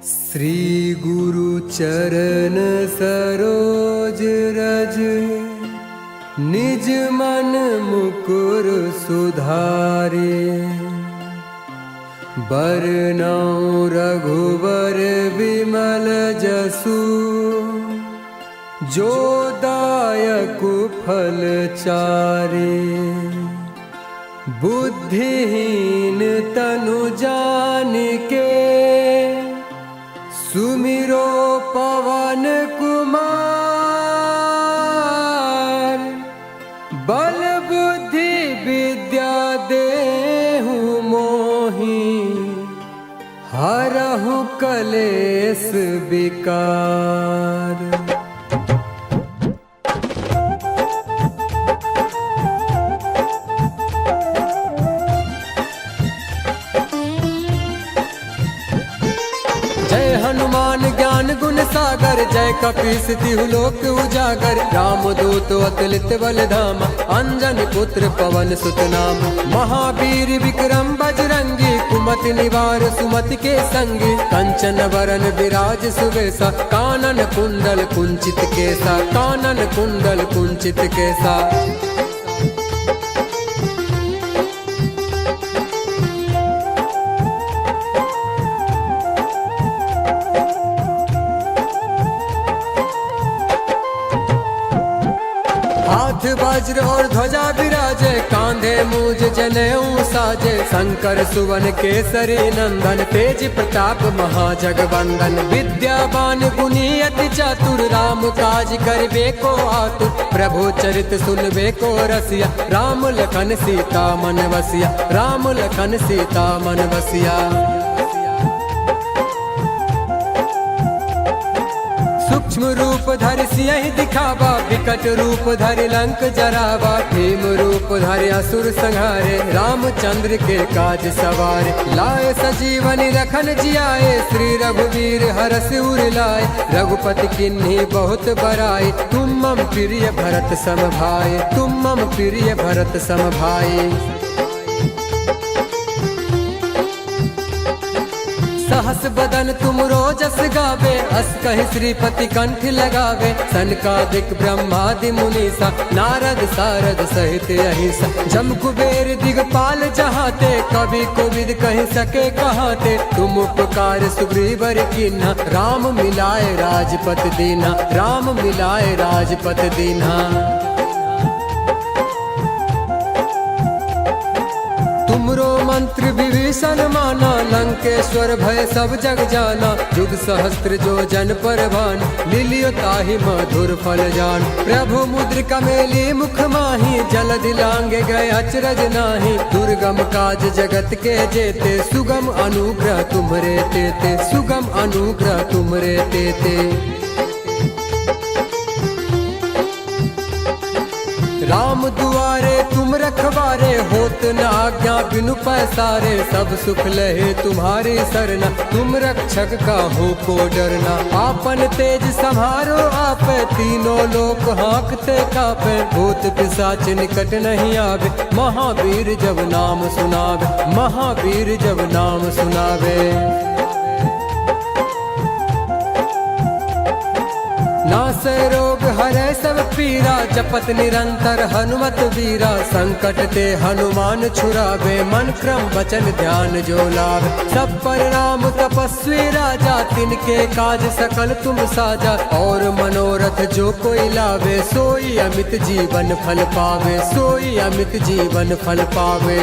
श्री गुरु चरण सरोज रज, निज मन मुकुर सुधारे। बरनउँ रघुवर विमल जसु, जो दायक फल चारे। बुद्धिहीन तनु जानिके, सुमिरो पवन कुमार। बल बुद्धि विद्या देहु मोहि, हरहु कलेस विकार। जय हनुमान ज्ञान गुण सागर, जय कपीस तिहु लोक उजागर। रामदूत अतुलित बल धाम, अंजनी पुत्र पवन सुत नाम। महावीर विक्रम बजरंगी, कुमति निवार सुमति के संगी। कंचन वरन विराज सुबेसा, कानन कुंडल कुंचित केसा। कानन कुंडल कुंचित केसा। हाथ वज्र और ध्वजा विराजे, कांधे मूज जनेऊ साजे। शंकर सुवन केसरी नंदन, तेज प्रताप महाजगवंदन। विद्यावान गुणी अति चातुर, राम काज करबे को आतुर। प्रभु चरित सुनबे को रसिया, राम लखन सीता मन बसिया। राम लखन सीता मन बसिया। सूक्ष्म रूप धरि सियहि दिखावा, विकट रूप धरि लंक जरावा। भीम रूप धरि असुर संहारे, रामचंद्र के काज सवारे। लाए सजीवनि रखन जियाए, श्री रघुवीर हरष उर लाए। रघुपति किन्ही बहुत बड़ाई, तुम मम प्रिय भरत सम भाई। तुम मम प्रिय भरत सम भाई। सहस बदन तुम रोजस गावे, अस कहि श्रीपति कंठ लगावे। सनकादिक ब्रह्मादि मुनीसा, नारद सारद सहित अहिसा। जम कुबेर दिगपाल जहाते, कवि कोविद कहि सके कहाते। तुम उपकार सुग्रीवर कीन्हा, राम मिलाए राजपत दीन्हा। राम मिलाए राजपत दीन्हा। तुमरो मंत्र विभीषण माना, लंकेश्वर भय सब जग जाना। युग सहस्त्र जो जन पर भान, लिलियो ताहि मधुर फल जान। प्रभु मुद्रिका मेली मुख माही, जलधि लांघे गए अचरज नाही। दुर्गम काज जगत के जेते, सुगम अनुग्रह तुम्हरे तेते। सुगम अनुग्रह तुम्हरे तेते। राम दुआरे तुम रखवारे, होत न आज्ञा बिनु पैसारे। सब सुख लहे तुम्हारी सरना, तुम रक्षक काहू को डरना। आपन तेज सम्हारो आपे, तीनों लोक हाँकते कापे। भूत पिशाच निकट नहीं आवे, महावीर जब नाम सुनावे। महावीर जब नाम सुनावे। नासै रोग हरै सब पीरा, जपत निरंतर हनुमत वीरा। संकट ते हनुमान छुड़ावे, मन क्रम वचन ध्यान जो लावे। सब पर राम तपस्वी राजा, तिनके काज सकल तुम साजा। और मनोरथ जो कोई लावे, सोई अमित जीवन फल पावे। सोई अमित जीवन फल पावे।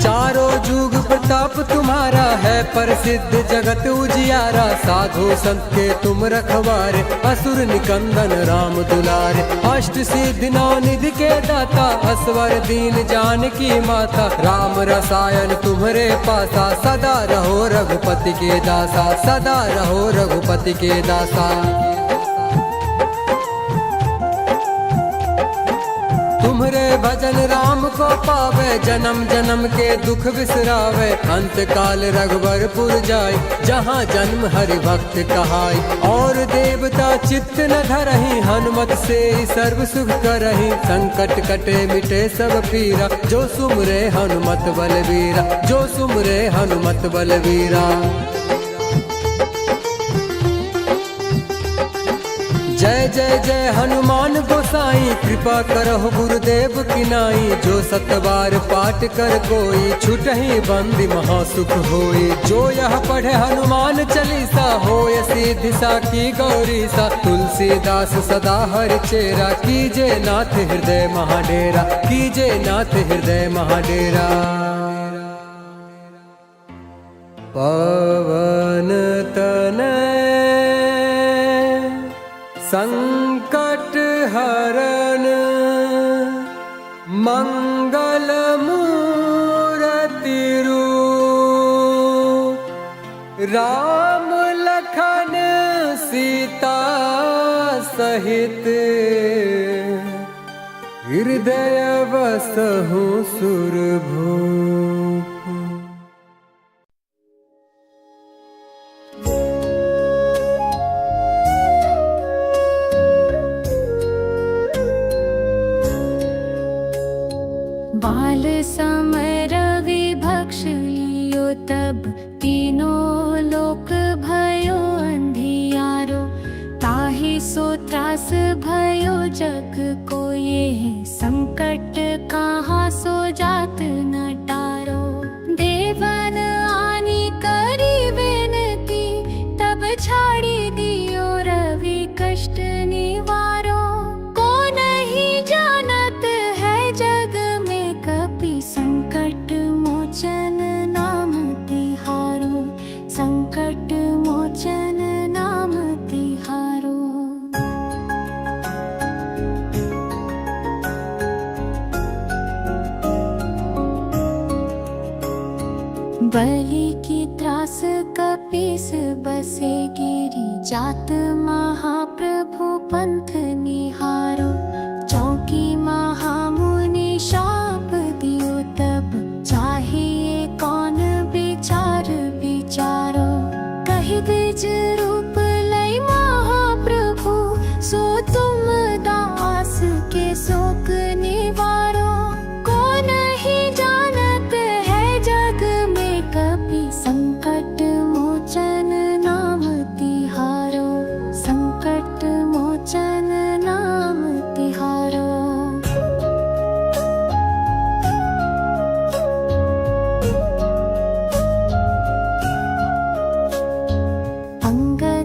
चारों जुग प्रताप तुम्हारा है, प्रसिद्ध जगत उजियारा। साधु संत के तुम रखवारे, असुर निकंदन राम दुलारे। अष्ट सिद्धि नौ निधि के दाता, असवर दीन जानकी माता। राम रसायन तुम्हरे पासा, सदा रहो रघुपति के दासा। सदा रहो रघुपति के दासा। तुम्हारे भजन राम को पावे, जन्म जन्म के दुख बिसरावे। अंत काल रघुवरपुर जाय, जहाँ जन्म हरि भक्त कहाय। और देवता चित्त न धरहि, हनुमत से सर्व सुख करहि। संकट कटे मिटे सब पीरा, जो सुमरे हनुमत बलवीरा, जो सुमरे हनुमत बलवीरा। जय जय जय हनुमान गोसाई, कृपा करहु गुरुदेव की नाई। जो सतबार पाठ कर कोई, छुटहि बंदी महासुख होई। जो यह पढ़े हनुमान चालीसा, होय सिद्धि साखी गौरी सा। तुलसीदास सदा हरि चेरा, कीजे नाथ हृदय महाडेरा, कीजे नाथ हृदय महाडेरा। पवन तनय संकट हरण, मंगल मूरति रूप। राम लखन सीता सहित, हृदय बसहु सुरभूप। बाल समर विभक्ष लियो, तब तीनों लोक भयो अंधियारो। ताहि सो त्रास भयो जग को, ये संकट कहाँ सो जात न टारो। देवन आनी करी विनती, तब छाड़ी दियो रवि कष्ट निवारो। को नहीं जानत है जग में, कपि संकट मोचन नाम तिहारो। संकट मोचन नाम तिहारो। बलि की त्रास कपीस बसे गिरी, जात महाप्रभु पंथ निहारो। चौकी महामुनि शाप दियो, तब चाहिए कौन विचार विचारो। कहि द्विज रूप लई महाप्रभु, सो तुम दास के शोक निवारो। को नहीं जानत है जग में, कपि संकट मोचन नाम तिहारो। संकट मोचन नाम तिहारो। अंगद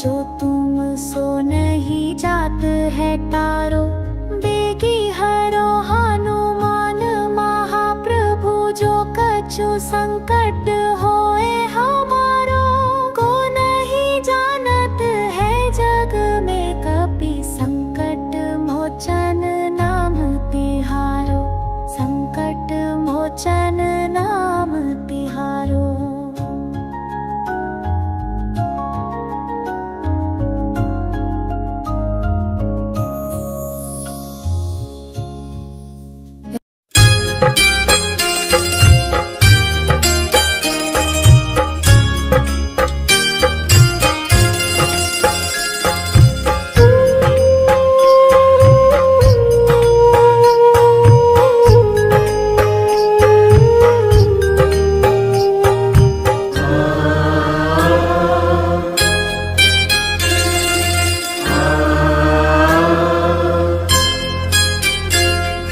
जो तुम सो नहीं जात है तारो। बेगी हरो हनुमान महाप्रभु, जो कछु संकट होए हमारो। को नहीं जानत है जग में कपि, संकट मोचन नाम तिहारो। संकट मोचन नाम तिहारो।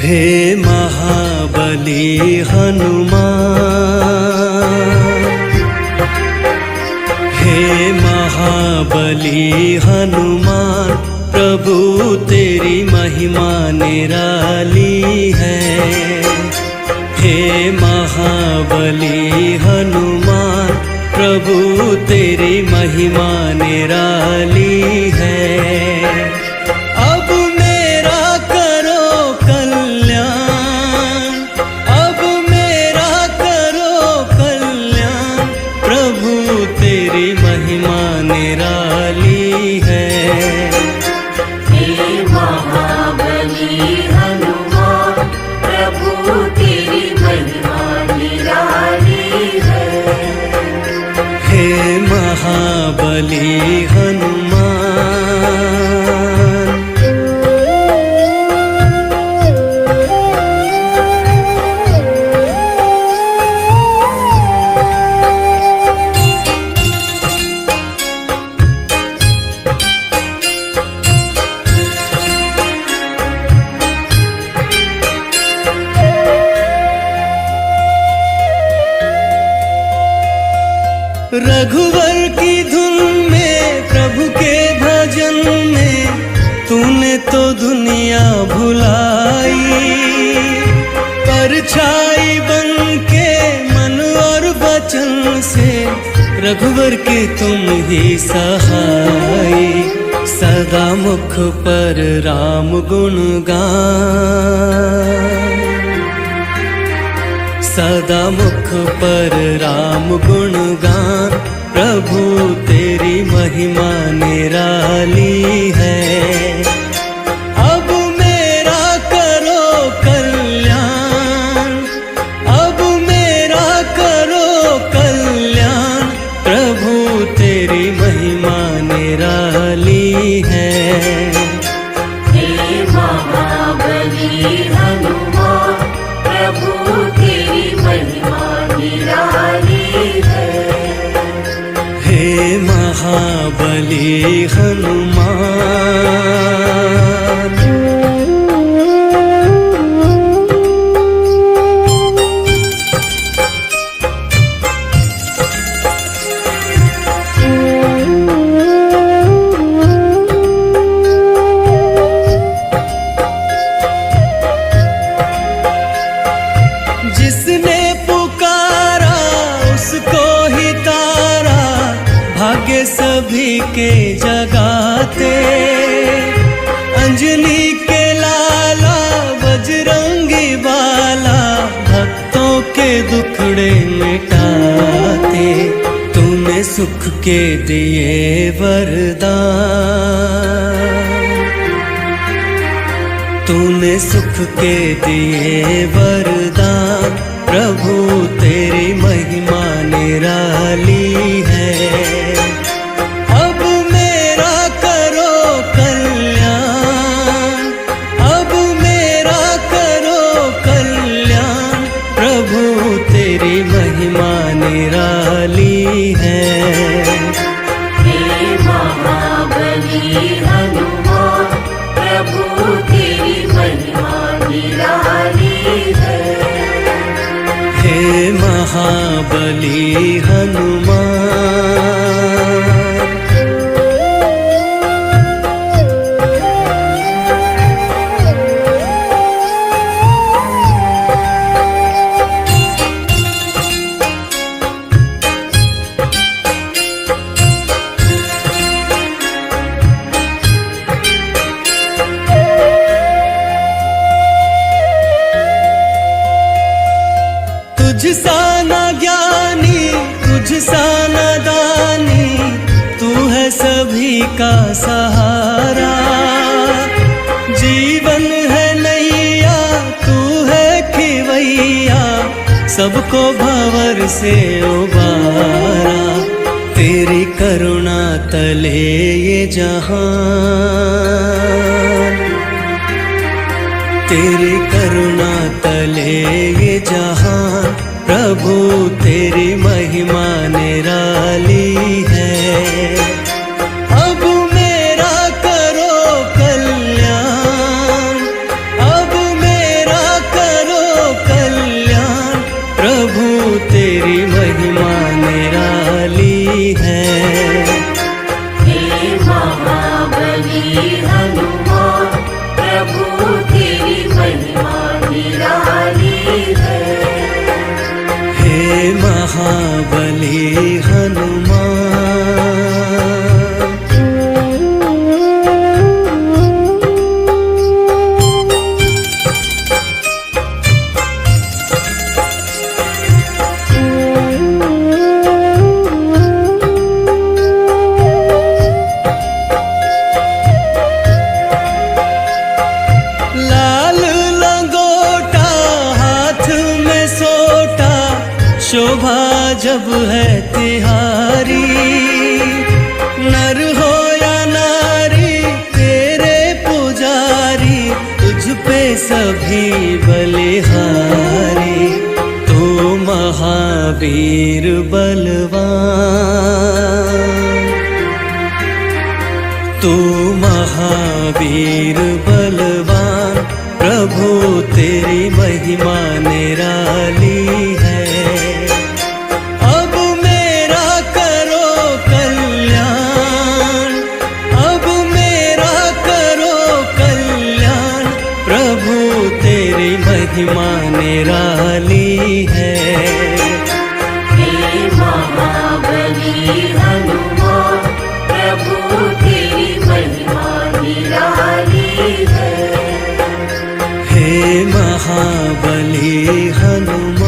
हे महाबली हनुमान, हे महाबली हनुमान, प्रभु तेरी महिमा निराली है। हे महाबली हनुमान, प्रभु तेरी महिमा निराली है। महाबली हनुमान, रघुवर की धुन में प्रभु के भजन में तूने तो दुनिया भुलाई। परछाई बन के मन और वचन से रघुवर के तुम ही सहाय। सदा मुख पर राम गुण गान, सदा मुख पर राम गुण गान। प्रभु तेरी महिमा निराली है। अब मेरा करो कल्याण, अब मेरा करो कल्याण। प्रभु तेरी महिमा निराली है। हे महाबली हनुमान, प्रभु तेरी महिमा निराली है। हे महाबली हनुमान, जिसने पुकारा उसको ही तारा। भाग्य सभी के जगाते, अंजनी के लाला बजरंगी बाला। भक्तों के दुखड़े मिटाते, तूने सुख के दिए वरदान। तूने सुख के दिए वरदान। प्रभु तेरी महिमा निराली है। अब मेरा करो कल्याण, अब मेरा करो कल्याण। प्रभु तेरी महिमा निराली है। हे महाबली हनुमान, प्रभु तेरी महिमा निराली है। हे महाबली हनुमान, सभी का सहारा, जीवन है नैया तू है खिवैया, सबको भंवर से उबारा। तेरी करुणा तले ये जहान, तेरी करुणा तले ये जहान, प्रभु तेरी महिमा निराली है। अब मेरा करो कल्याण, अब मेरा करो कल्याण, प्रभु तेरी महिमा निराली है। हे महाबली हनुमान, प्रभु तेरी महिमा निराली है। हे महाबली हनुमान। लाल लंगोटा हाथ में सोटा, शोभा जब है तिहारी। नर हो या नारी तेरे पुजारी, तुझ पे सभी बलिहारी। तू महावीर बलवान, तू महावीर बलवान, प्रभु तेरी महिमा निराली है। अब मेरा करो कल्याण, अब मेरा करो कल्याण, प्रभु तेरी महिमा निराली है। हे महाबली हनुमान, प्रभु तेरी महिमा निराली है। हे महाबली हनुमान।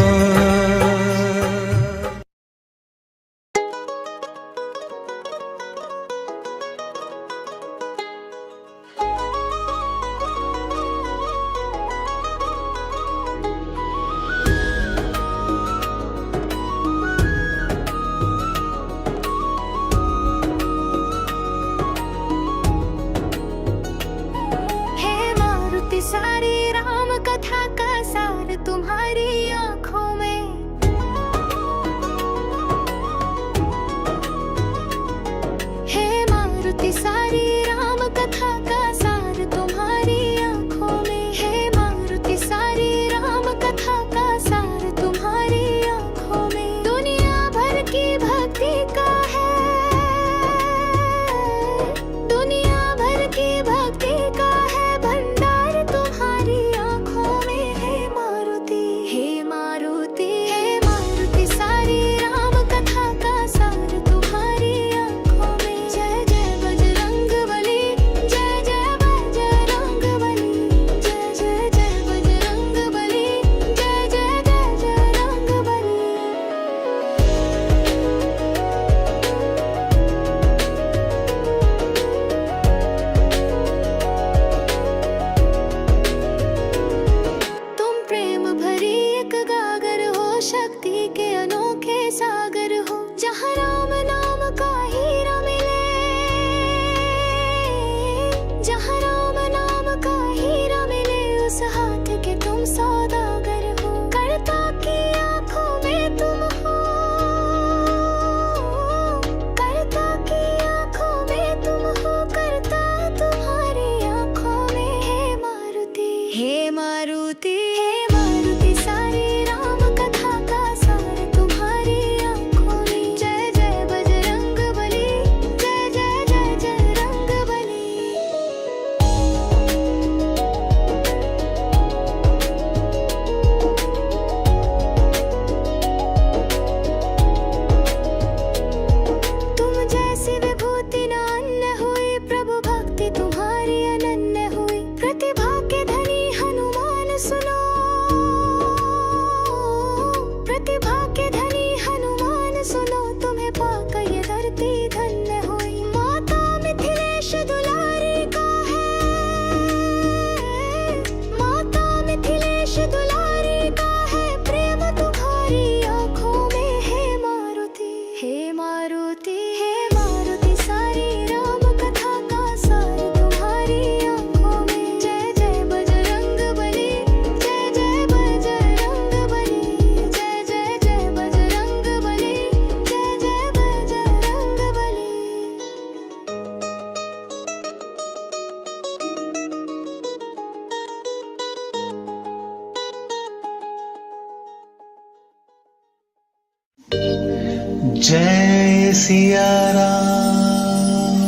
जय सिया राम,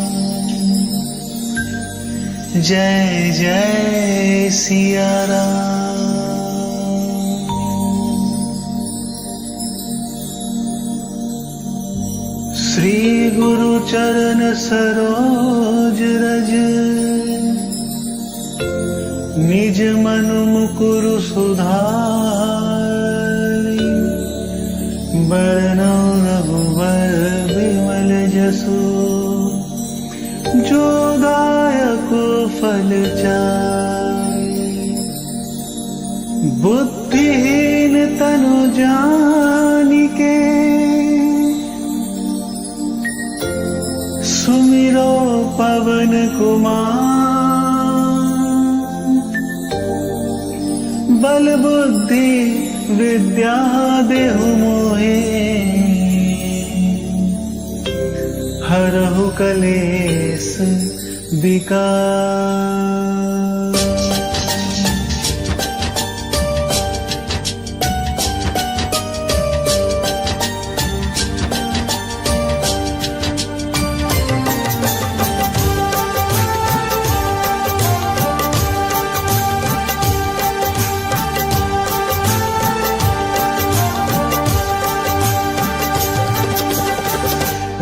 जय जय सिया राम। श्री गुरु चरण सरोज रज, निज मन मुकुरु सुधारि। बरनौ रघुबर बिमल जसु, जो दायक फल चारि। बुद्धिहीन तनु जानिके, सुमिरो पवन कुमार। बल बुद्धि विद्या देहु मोहे, हरहु कलेस विकार।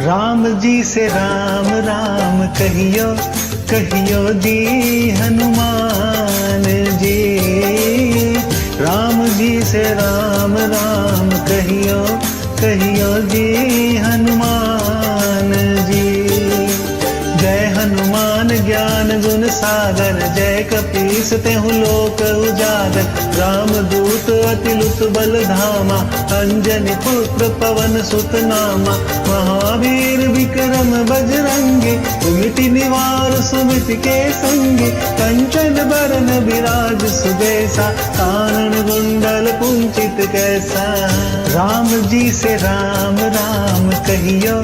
राम जी से राम राम कहियो, कहियो दी हनुमान जी। राम जी से राम राम कहियो, कहियो दी हनुमान जी। जय हनुमान ज्ञान गुण सागर, जय कपीस तेहु लोक उजागर। राम दूत अतिलुत बल धामा, अंजनी पुत्र पवन सुत नामा। महावीर विक्रम बजरंगी, कुमिति निवार सुमिति के संगी। कंचन बरन विराज सुबेसा, कानन कुंडल कुंचित कैसा। राम जी से राम राम कहियो,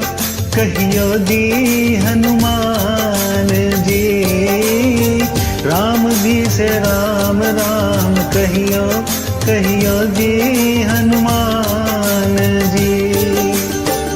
कहियो दी हनुमान जी। राम जी से राम राम कहियो, कहियो दी हनुमान जी।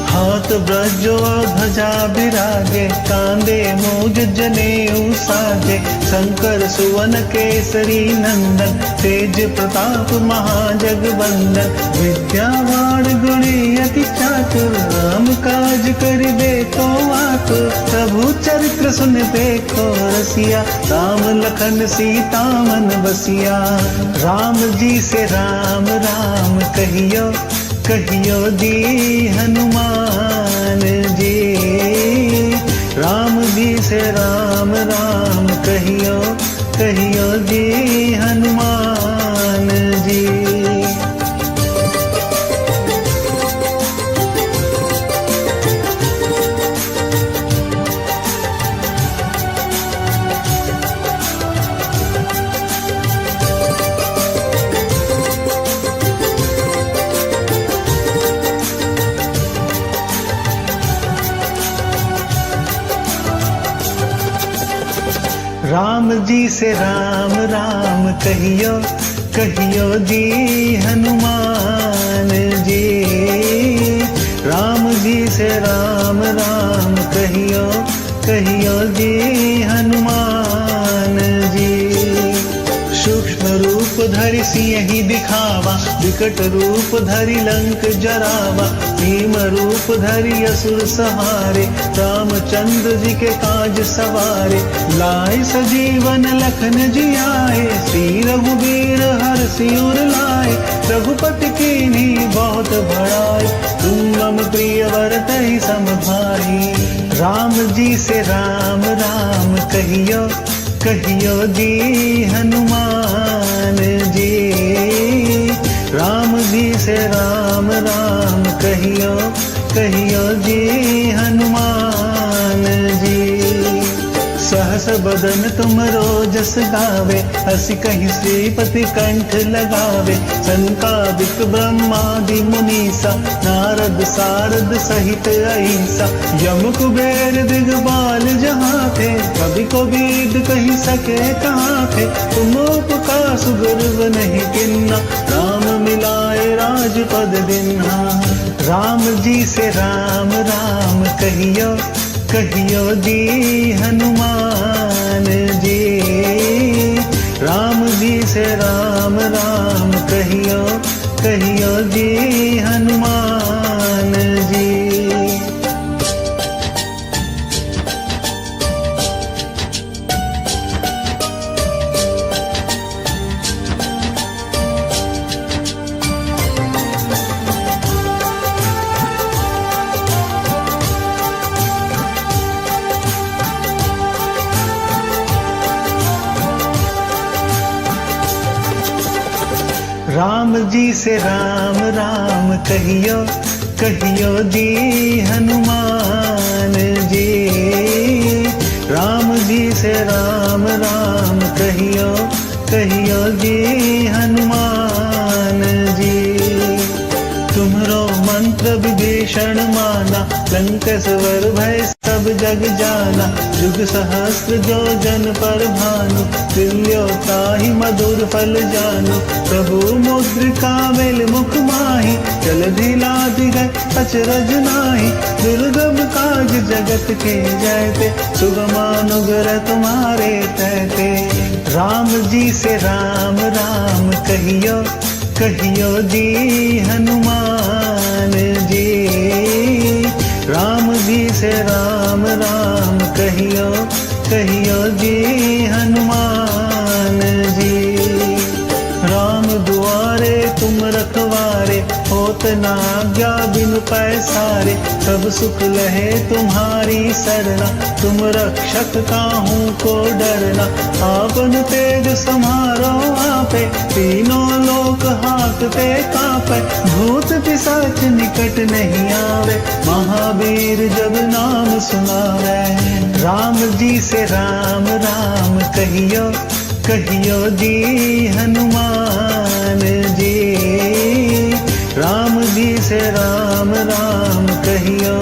हाथ ब्रजो ध्वजा बिराजे, कांधे मूज जनेऊ साजे। शंकर सुवन केसरी नंदन, तेज प्रताप महाजगवंदन। विद्यावान गुणी अति चातुर, राम काज करिबे को आतुर। प्रभु चरित्र सुन देखो रसिया, राम लखन सीता मन बसिया। राम जी से राम राम कहियो, कहियो दी हनुमान जी। राम जी से राम राम कहियो, कहियो दी हनुमान जी। राम जी से राम राम कहियो, कहियो दी हनुमान जी। राम जी से राम राम कहियो, कहियो दी हनुमान जी। सूक्ष्म रूप धरि सियहि दिखावा, विकट रूप धरि लंक जरावा। भीम रूप धरि असुर सहारे, रामचंद्र जी के काज सवारे। लाए सजीवन लखन जियाए, श्री रघुबीर हरषि उर लाए। रघुपति कीन्ही बहुत बड़ाई, तुम मम प्रिय भरतहि सम भाई। राम जी से राम राम कहियो, कहियो दी हनुमान जी। राम जी से राम राम कहियो, कहियो दी हनुमान जी। सहस बदन तुम रोजस गावे, हसी कहीं श्रीपति कंठ लगावे। संकादिक ब्रह्मादि मुनीसा, नारद सारद सहित ऐसा। यम कुबेर दिगपाल जहाँ थे, कवि को बीद कही सके कहाँ थे, तुम उपका सुगर्व नहीं किन्ना, राम मिलाए राजपद दिन्हा। राम जी से राम राम कहियो, कहियो जी हनुमान जी। राम जी से राम राम कहियो, कहियो जी हनुमान जी। राम जी से राम राम कहियो, कहियो जी हनुमान जी। राम जी से राम राम कहियो, कहियो जी हनुमान जी। तुम्हरो मंत्र विभीषण माना, लंक स्वर भय सब जग जाना। युग सहस्त्र जो जन पर भानु, तुल्यो ताहि मधुर फल जानु। प्रभु मुद्रिका मेल मुख माहि, जलधि लाधि गए अचरज नाहि। दुर्गम काज जगत के जयते, सुगमानुग्रह तुम्हारे तहते। राम जी से राम राम कहियो, कहियो जी हनुमान जी। राम जी से राम राम कहियो, कहियो जी हनुमान जी। राम दुआरे तुम रखवारे, होत न आज्ञा बिनु पैसारे। सब सुख लहे तुम्हारी सरना, तुम रक्षक काहू को डरना। आपन तेज समारो आपे, तीनों लोक हाकते कापे। भूत पिशाच निकट नहीं आवे, महावीर जब नाम सुनावे। राम जी से राम राम कहियो, कहियो जी हनुमान जी। राम जी से राम राम कहियो,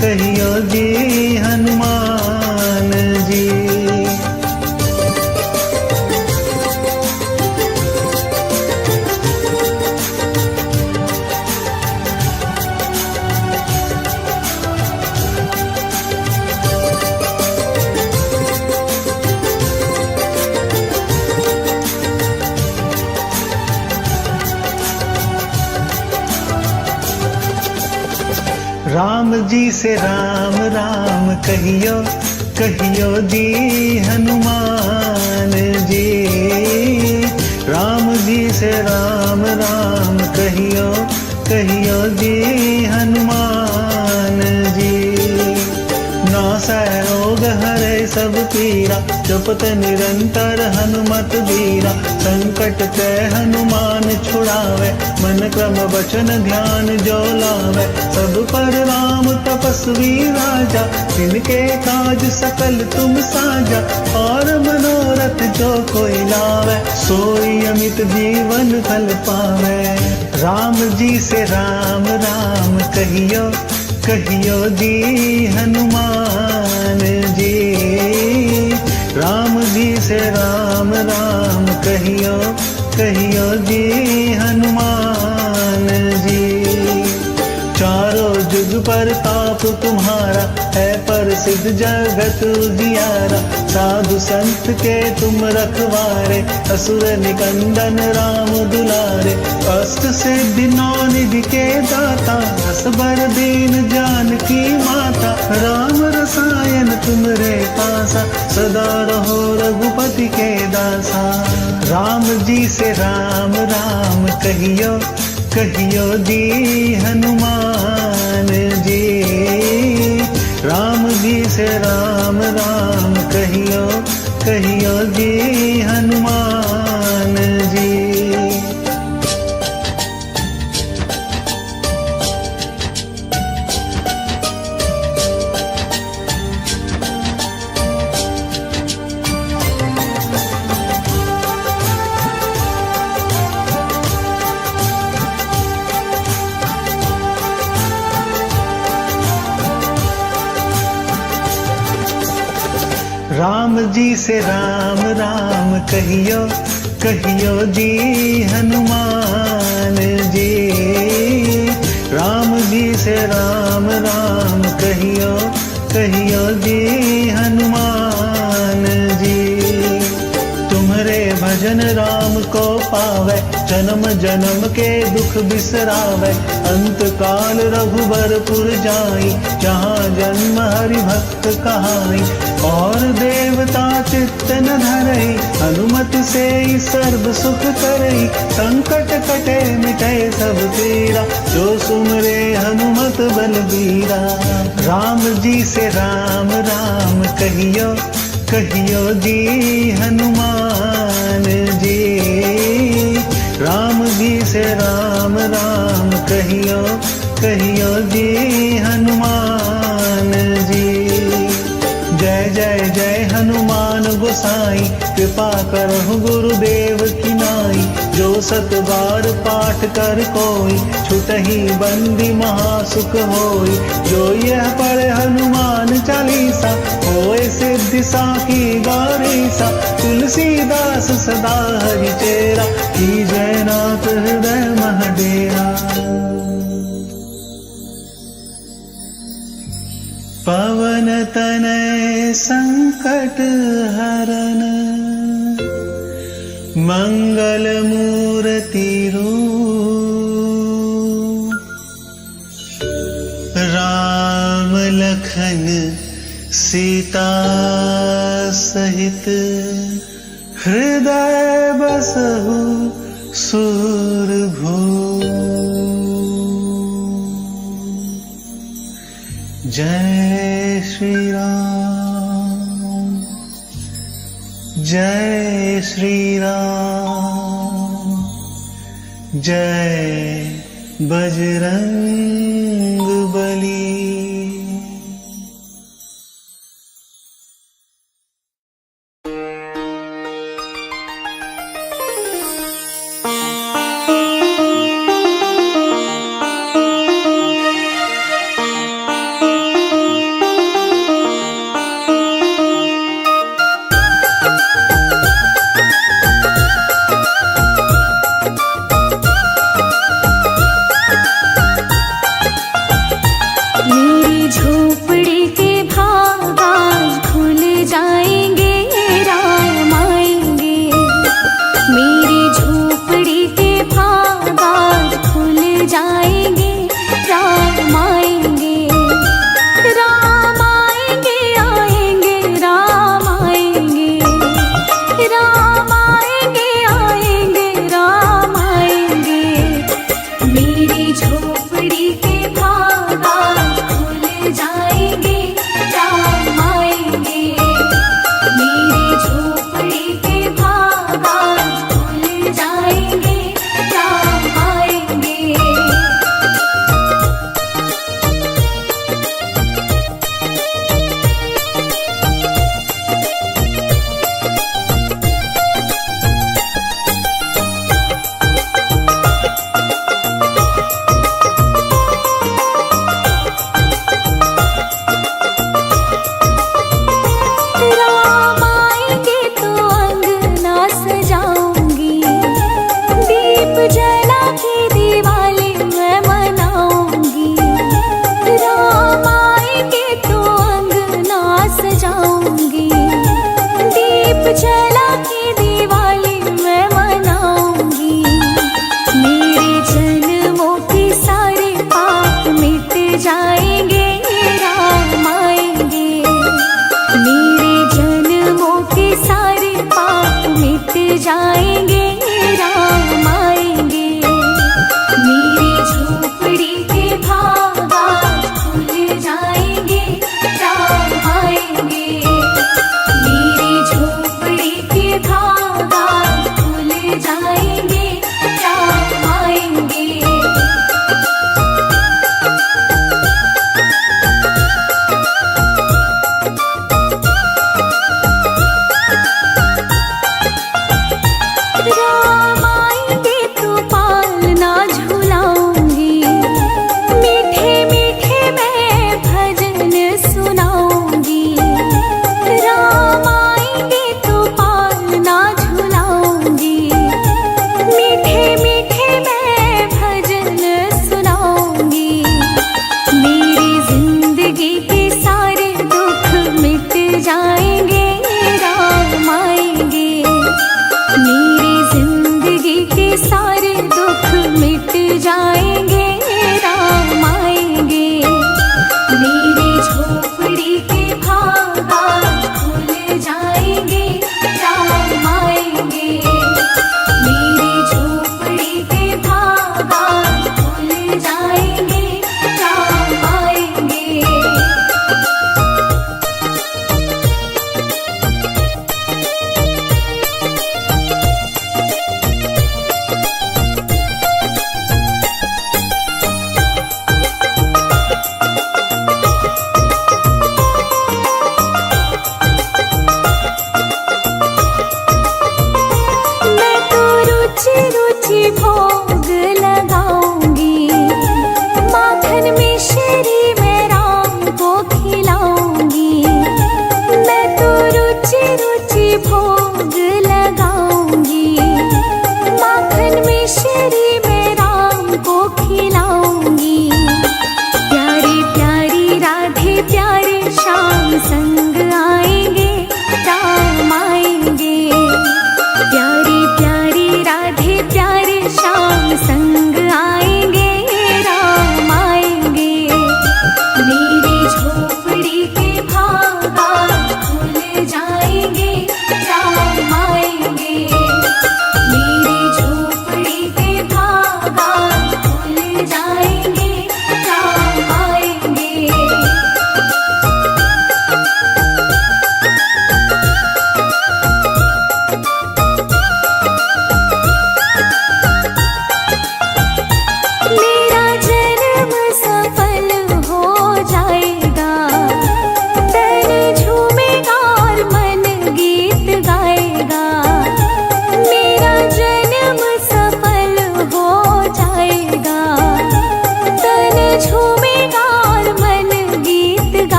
कहियो जी हनुमान जी। राम जी से राम राम कहियो, कहियो जी हनुमान जी। राम जी से राम राम कहियो, कहियो जी हनुमान जी। नासै रोग हरे सब पीरा, जपत निरंतर हनुमत बीरा। संकट ते हनुमान छुड़ावे, मन क्रम वचन ध्यान जो लावे। सब पर राम तपस्वी राजा, जिनके काज सकल तुम साजा। और मनोरथ जो कोई लावे, सोई अमित जीवन फल पावे। राम जी से राम राम कहियो, कहियो जी हनुमान जी। राम जी से राम राम कहियो, कहियो जी हनुमान जी। चारों जुग पर ताप तुम्हारा, है प्रसिद्ध जगत उजियारा। साधु संत के तुम रखवारे, असुर निकंदन राम दुलारे। अष्ट सिद्धि नौ निधि के दाता, असबर दीन जानकी माता। राम रसायन तुमरे पासा, सदा रहो रघुपति के दासा। राम जी से राम राम कहियो, कहियो जी हनुमान जी। राम जी से राम राम कहियो, कहियो जी हनुमान जी। राम जी से राम राम कहियो कहियो जी हनुमान जी। राम जी से राम राम कहियो कहियो जी हनुमान जी। तुम्हारे भजन राम को पावे, जन्म जन्म के दुख बिसरावे। अंत काल रघुबरपुर जाई, जहाँ जन्म हरि भक्त कहाई। और देवता चित्त न धरई, हनुमत से ही सर्व सुख करई। संकट कटे मिटे सब पीरा, जो सुमरे हनुमत बलबीरा। राम जी से राम राम कहियो कहियो जी हनुमान जी। राम जी से राम राम कहियो कहियो जी हनुमान जी। जय जय जय हनुमान गोसाई, कृपा करहु गुरुदेव की नाई। जो सत बार पाठ कर कोई, छुटहि बंदी महासुख होई। जो यह पढ़े हनुमान चालीसा, होए सिद्धि साखी गौरीसा। तुलसीदास सदा हरि चेरा, की जयनाथ हृदय मह डेरा। पवन तनय संकट हरन, मंगल मूर्ति रूप। राम लखन सीता सहित, हृदय बसहु सुरभूप। जय श्री राम, जय श्री राम, जय बजरंग बली।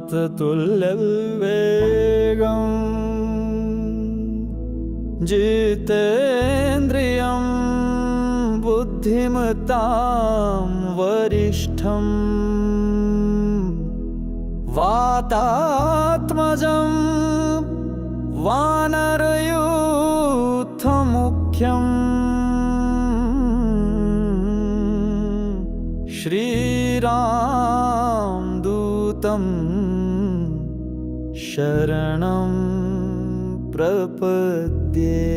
वाततुल्यवेगम् जितेन्द्रियं बुद्धिमतां वरिष्ठम् वातात्मजं वानरयूथमुख्यम् श्रीरामदूतं शरणं प्रपद्ये।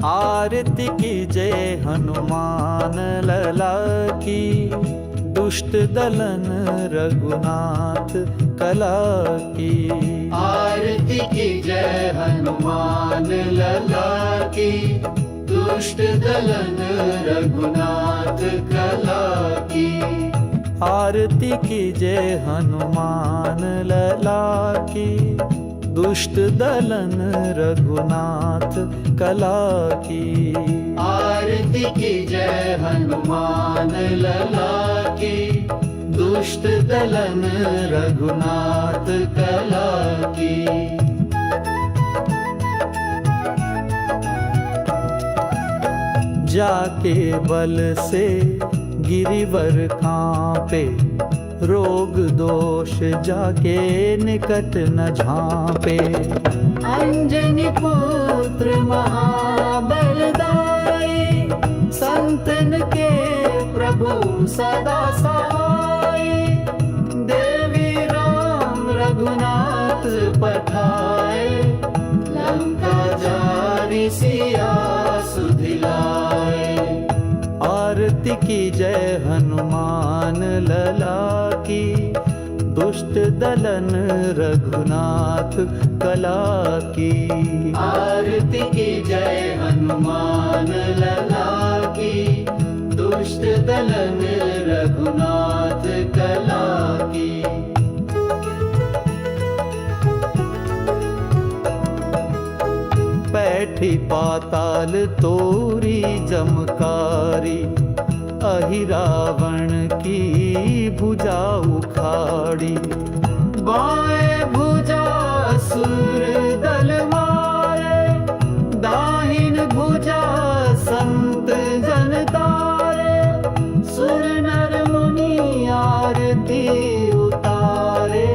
आरती की जय हनुमान लला की, दुष्ट दलन रघुनाथ कला की। आरती की जय हनुमान लला की, दुष्ट दलन रघुनाथ कला की। आरती की जय हनुमान लला की, दुष्ट दलन रघुनाथ कला की। आरती की जय हनुमान लला की, दुष्ट दलन रघुनाथ कला की। जाके बल से गिरिवर कांपे, रोग दोष जाके निकट न झांपे। अंजनी पुत्र महाबलदाई, संतन के प्रभु सदा सहाय। देवी राम रघुनाथ पठाए, लंका जारी सिया सुधिलाए। आरती की जय हनुमान लला की, दुष्ट दलन रघुनाथ कला की। आरती की जय हनुमान लला की, दुष्ट दलन रघुनाथ कला की। बैठी पाताल तोरी जमकारी, अहिरावण की भुजा उखाड़ी। बाएं भुजा असुर दल मारे, दाहिन भुजा संत जन तारे। सुर नर मुनि आरती उतारे,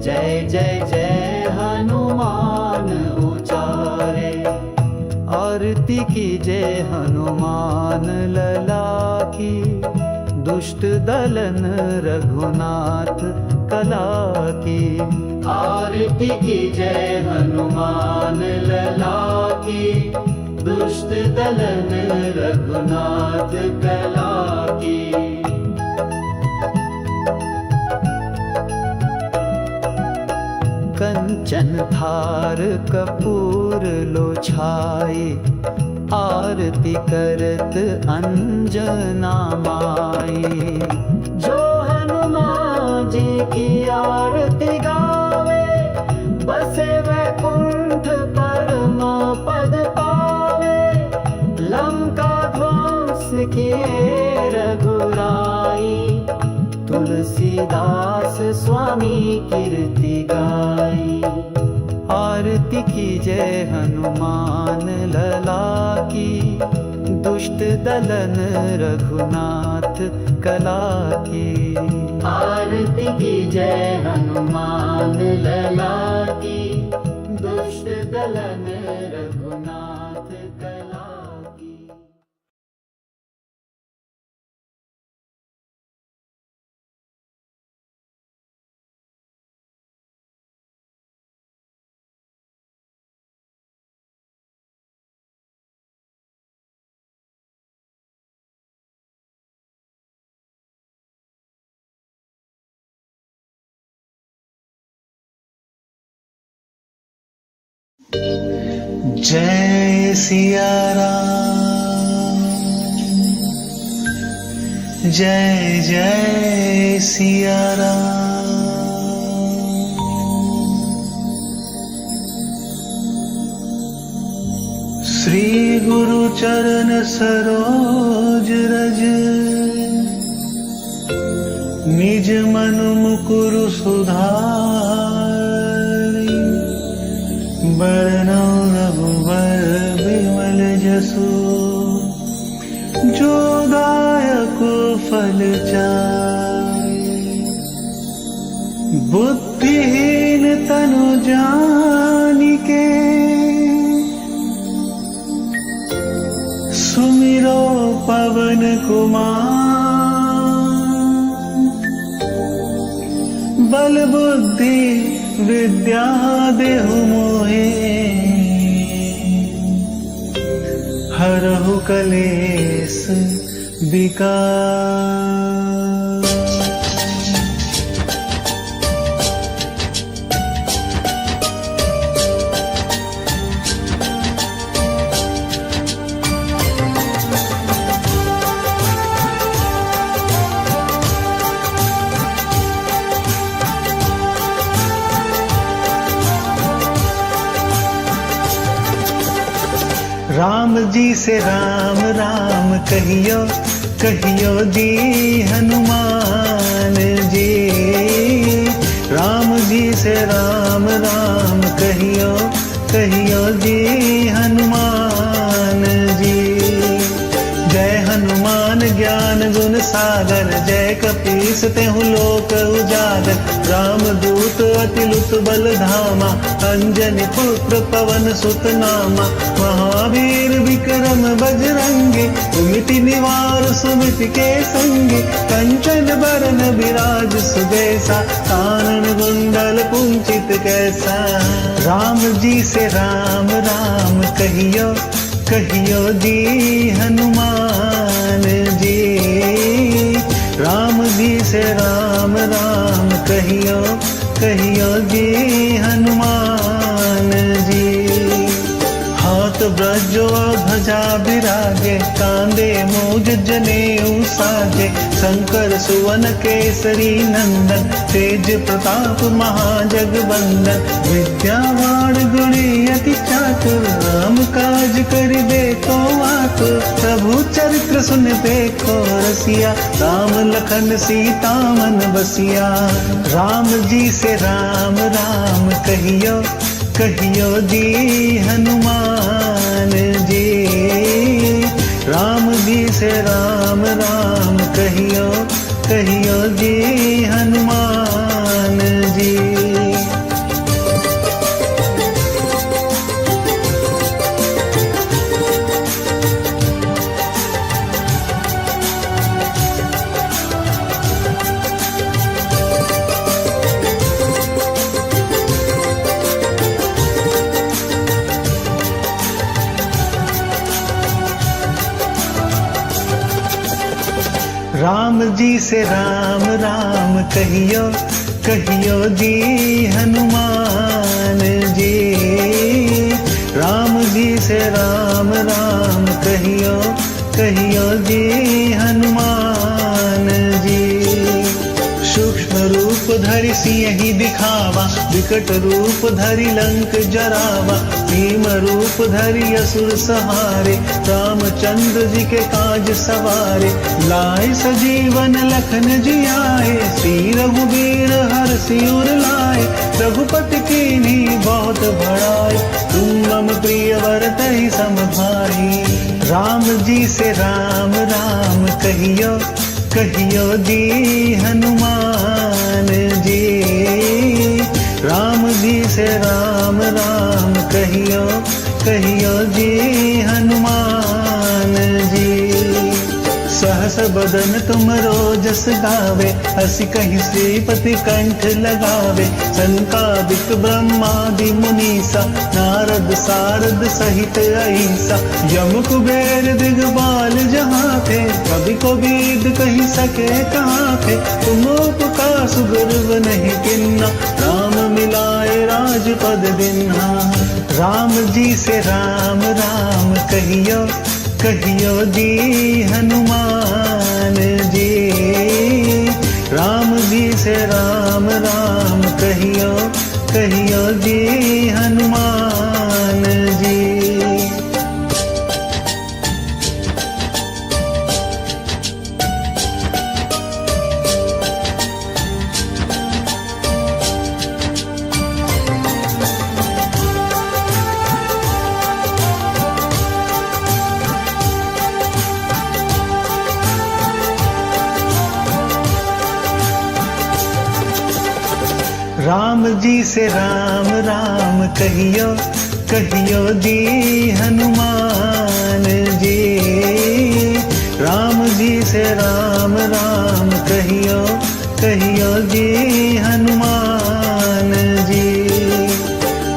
जय जय जय हनुमान उचारे। आरती की जय हनुमान लला की, दुष्ट दलन रघुनाथ कला की। आरती की जय हनुमान लला की, दुष्ट दलन रघुनाथ कला की। कंचन थार कपूर लो छाई, आरती करत अंजना माई। जो हनुमान जी की आरती गावे, बसे वैकुंठ परम पद पावे। लंका ध्वंस किए रघुराई, तुलसीदास स्वामी कीर्ति गाई। आरती की जय हनुमान लला की, दुष्ट दलन रघुनाथ कला की। आरती की जय हनुमान लला की, दुष्ट दलन रघुनाथ कला की। जय सिया राम, जय जय सिया राम। चरण सरोज रज निज मन मुकुरु सुधारि बरनौ रघुबर बिमल जसु जो दायक फल चारि बुद्धिहीन तनु जानिके सुमिरो पवन कुमार बल बुद्धि विद्या देहु मोहे हरहु कलेस विकार। राम जी से राम राम कहियो कहियो जी हनुमान जी। राम जी से राम राम कहियो कहियो जी हनुमान जी। जय हनुमान ज्ञान गुण सागर जय कपीस तेहु लोक उजागर। राम दूत अतिलुत बल धामा अंजनी पुत्र पवन सुत नामा। महावीर विक्रम बजरंगी कुमिति निवार सुमिति के संगी। कंचन बरन विराज सुबेसा कानन कुंडल कुंचित कैसा। राम जी से राम राम कहियो कहियो जी हनुमान जी। राम जी से राम राम कहियो कहियो जी हनुमान जी। हाथ ब्रजो ध्वजा बिराजे कांधे मूज जनेऊ साजे। शंकर सुवन केसरी नंदन तेज प्रताप महाजगवंदन। विद्यावान गुणी अति चातुर राम काज करिबे को आतुर। प्रभु चरित्र सुन देखो रसिया राम लखन सीता मन बसिया। राम जी से राम राम कहियो कहियो जी हनुमान जी। राम जी से राम राम कहियो कहियो जी हनुमान जी। राम जी से राम राम कहियो कहियो जी हनुमान जी। राम जी से राम राम कहियो कहियो जी हनुमान जी। सूक्ष्म रूप धरि सिंह दिखावा विकट रूप धरि लंक जरावा। भीम रूप धरि असुर सहारे रामचंद्र जी के काज सवारे। लाए सजीवन लखन जियाए श्री रघुवीर हर्षि उर लाए। रघुपति कीन्ही बहुत बड़ाई तुम मम प्रिय वरतहि सम भाई। राम जी से राम राम कहियो कहियो जी हनुमान जी। राम जी से राम राम कहियो कहियो जी हनुमान जी। सहस बदन तुम रोजस गावे हसी कहीं श्रीपति कंठ लगावे। संकादिक ब्रह्मादि मुनीसा नारद सारद सहित ऐसा। यम कुबेर दिगपाल जहाँ थे कभी को बीद कहीं सके कहाँ थे। तुम उपकार सुग्रीव नहीं किन्ना राम मिलाए राजपद दिन्हा। राम जी से राम राम कहियो कहियो जी हनुमान जी। राम जी से राम राम कहियो कहियो जी हनुमान जी। राम जी से राम राम कहियो कहियो जी हनुमान जी। राम जी से राम राम कहियो कहियो जी हनुमान जी।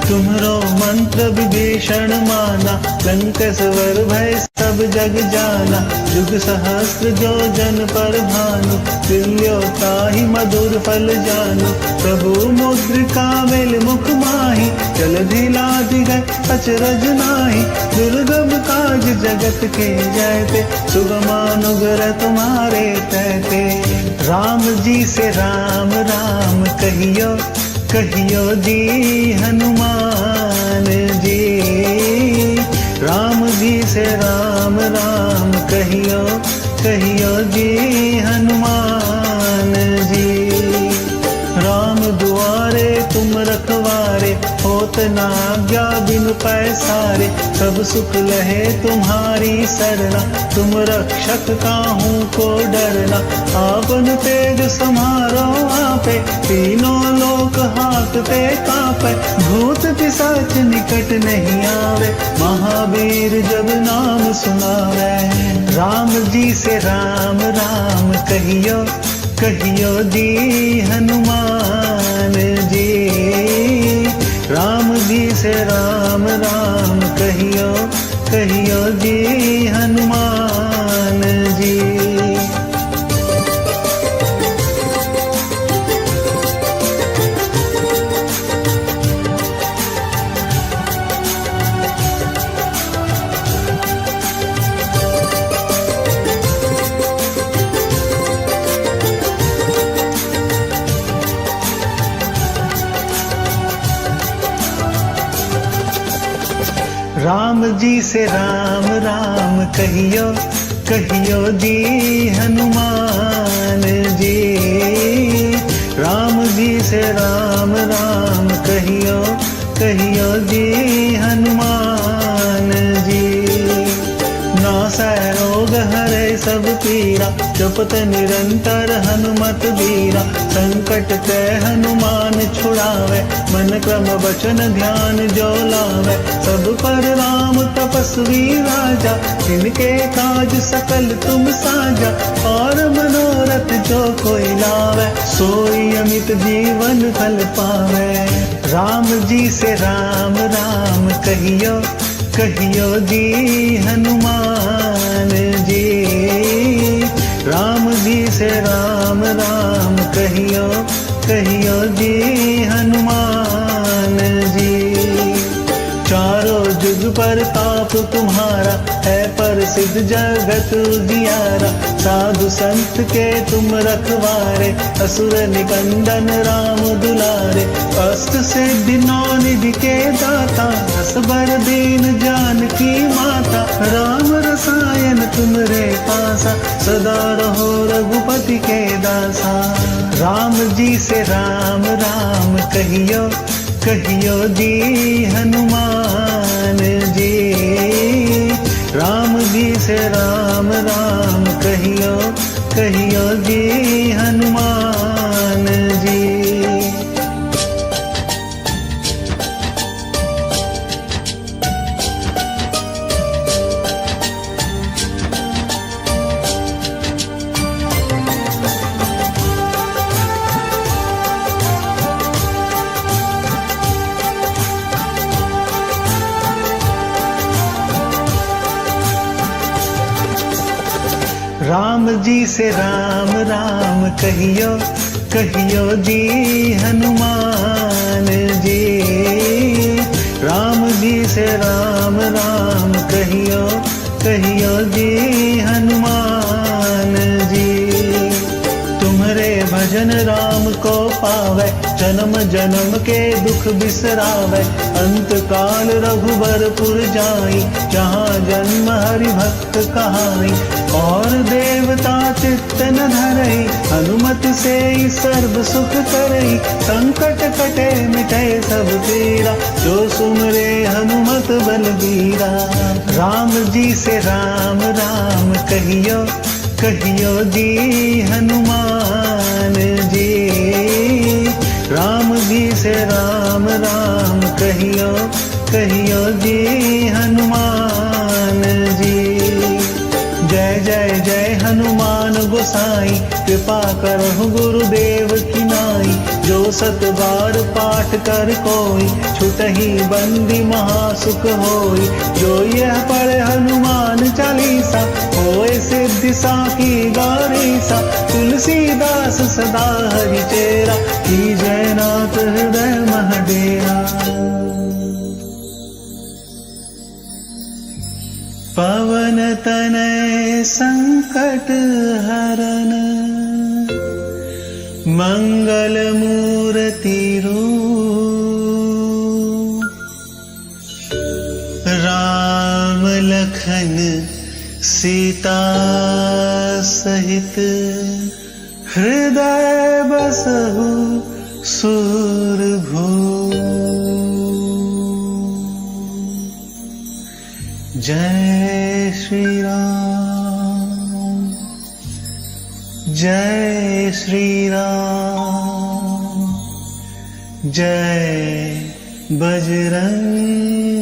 तुम्हरो मंत्र विभीषण माना, लंकेश्वर भय सब जग जाना। युग सहस्त्र जो जन पर भानु, तुल्यो ताहि मधुर फल जानु। प्रभु मुद्रिका मेल मुख माहि, जलधि लाधि गए अचरज नाही। दुर्गम काज जगत के जयते, सुगमानुग्रह तुम्हारे तैते। राम जी से राम राम कहियो कहियो जी हनुमान जी। राम जी से राम राम कहियो कहियो जी हनुमान जी। राम दुआरे तुम रखवारे, होत न आज्ञा बिनु पैसारे। सब सुख लहे तुम्हारी सरना, तुम रक्षक काहू को डरना। आपन तेज समारो आपे, तीनों लोक हाकते कापे। भूत पिशाच निकट नहीं आवे, महावीर जब नाम सुनावे। राम जी से राम राम कहियो कहियो जी हनुमान जी। राम जी से राम राम कहियो कहियो जी हनुमान जी। राम जी से राम राम कहियो कहियो जी हनुमान जी। राम जी से राम राम कहियो कहियो जी हनुमान जी। नासै रोग हरे सब पीरा, जपत निरंतर हनुमत बीरा। संकट ते हनुमान छुड़ावे, मन क्रम वचन ध्यान जो लावे। सब पर राम तपस्वी राजा, जिनके काज सकल तुम साजा। और मनोरथ जो कोई लावे, सोई अमित जीवन फल पावे। राम जी से राम राम कहियो कहियो जी हनुमान जी। राम जी से राम राम कहियो कहियो जी हनुमान जी। चारों जुग पर ताप तुम्हारा, है प्रसिद्ध जगत उजियारा। साधु संत के तुम रखवारे, असुर निकंदन राम दुलारे। अष्ट सिद्धि नौ निधि के दाता, असबर दीन जानकी माता। राम रसायन तुमरे पासा, सदा रहो रघुपति के दासा। राम जी से राम राम कहियो कहियो जी हनुमान जी। राम जी से राम राम कहियो कहियो जी हनुमान जी। राम जी से राम राम कहियो कहियो जी हनुमान जी। राम जी से राम राम कहियो कहियो जी हनुमान जी। तुम्हारे भजन राम को पावे, जन्म जन्म के दुख बिसरावे। अंत काल रघुबरपुर जाई, जहाँ जन्म हरि भक्त कहाई। और देवता चित्त न धरई, हनुमत से ही सर्व सुख करई। संकट कटे मिटे सब पीरा, जो सुमरे हनुमत बलबीरा। राम जी से राम राम कहियो कहियो जी हनुमान जी। राम जी जी से राम राम कहियो कहियो जी हनुमान जी। जय जय जय हनुमान गोसाई, कृपा करहु गुरुदेव की नाई। जो सत बार पाठ कर कोई, छुटहि बंदी महासुख होई। जो यह पढ़े हनुमान चालीसा, होए सिद्धि साखी गौरीसा। तुलसीदास सदा हरि चेरा, की जयनाथ हृदय मह डेरा। पवन तनय संकट हरन, मंगल मूर्ति रूप। राम लखन सीता सहित, हृदय बसहु सुरभूप। जय श्री राम, जय श्री राम, जय बजरंग